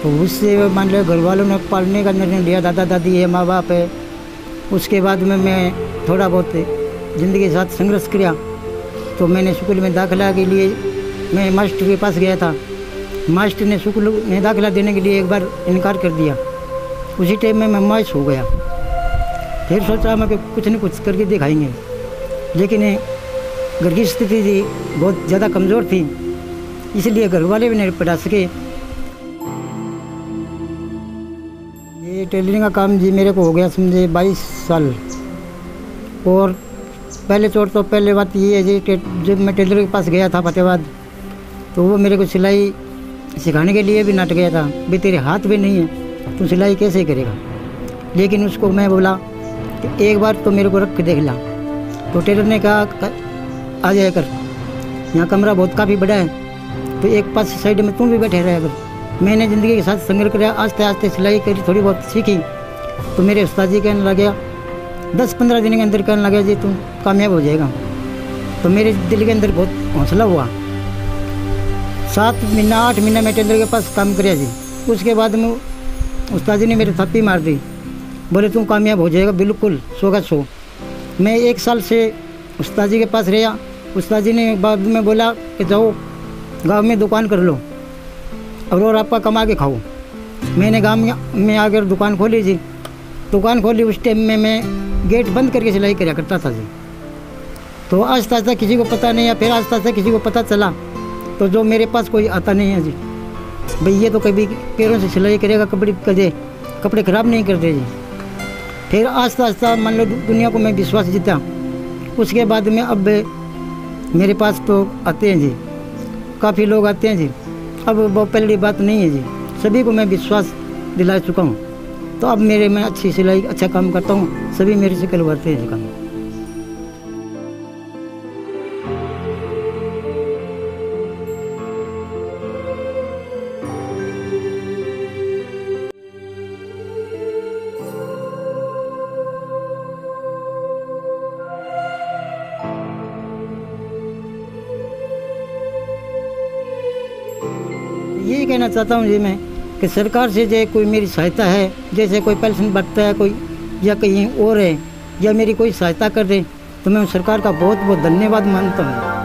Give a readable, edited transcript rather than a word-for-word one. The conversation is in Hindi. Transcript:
तो उससे मान लो घर वालों ने पालने का निर्णय लिया, दादा दादी है, माँ बाप है। उसके बाद में मैं थोड़ा बहुत ज़िंदगी के साथ संघर्ष किया। तो मैंने स्कूल में दाखिला के लिए मैं मास्टर के पास गया था। मास्टर ने स्कूल में दाखिला देने के लिए एक बार इनकार कर दिया। उसी टाइम में मैं मायूस हो गया। फिर सोचा मैं कि कुछ न कुछ करके दिखाएंगे, लेकिन घर की स्थिति थी बहुत ज़्यादा कमज़ोर थी, इसलिए घर वाले भी नहीं पढ़ा सके। ये टेलरिंग का काम जी मेरे को हो गया समझे 22 साल। और पहले तो पहले बात ये है जी कि जब मैं टेलर के पास गया था फतेहाबाद, तो वो मेरे को सिलाई सिखाने के लिए भी नाट गया था, भाई तेरे हाथ भी नहीं है तू सिलाई कैसे करेगा। लेकिन उसको मैं बोला कि एक बार तो मेरे को रख के देख ला। तो टेलर ने कहा आ जाया कर, यहाँ कमरा बहुत काफ़ी बड़ा है, तो एक पास साइड में तुम भी बैठे रहा कर। मैंने ज़िंदगी के साथ संघर्ष किया, आस्ते आस्ते सिलाई करी, थोड़ी बहुत सीखी। तो मेरे उस्ताद जी कहने लगे 10-15 दिन के अंदर कहने लगे जी तुम कामयाब हो जाएगा। तो मेरे दिल के अंदर बहुत हौसला हुआ। 7 महीना 8 महीना मैं टेलर के पास काम किया जी। उसके बाद में उस्ताद जी ने मेरे थप्पी मार दी, बोले तुम कामयाब हो जाएगा बिल्कुल 100%। मैं 1 साल से उस्ताद जी के पास रहा। उस्ताद जी ने बाद में बोला कि जाओ गांव में दुकान कर लो और आपका कमा के खाओ। मैंने गांव में आकर दुकान खोली जी। दुकान खोली, उस टाइम में मैं गेट बंद करके सिलाई किया करता था जी। तो आस्ता आस्ता किसी को पता नहीं है, फिर आस्ता आस्ता किसी को पता चला, तो जो मेरे पास कोई आता नहीं है जी, भाई ये तो कभी पैरों से सिलाई करेगा, कपड़े ख़राब नहीं करते जी। फिर आस्ता आस्ता मान लो दुनिया को मैं विश्वास जीता। उसके बाद में अब मेरे पास तो आते हैं जी, काफ़ी लोग आते हैं जी। अब वो पहली बात नहीं है जी, सभी को मैं विश्वास दिला चुका हूँ। तो अब मेरे में अच्छी सिलाई अच्छा काम करता हूँ, सभी मेरे से करवाते हैं जी काम। यही कहना चाहता हूँ जी मैं कि सरकार से जो कोई मेरी सहायता है, जैसे कोई पेंशन बढ़ता है कोई या कहीं और है, या मेरी कोई सहायता कर दे, तो मैं सरकार का बहुत बहुत धन्यवाद मानता हूँ।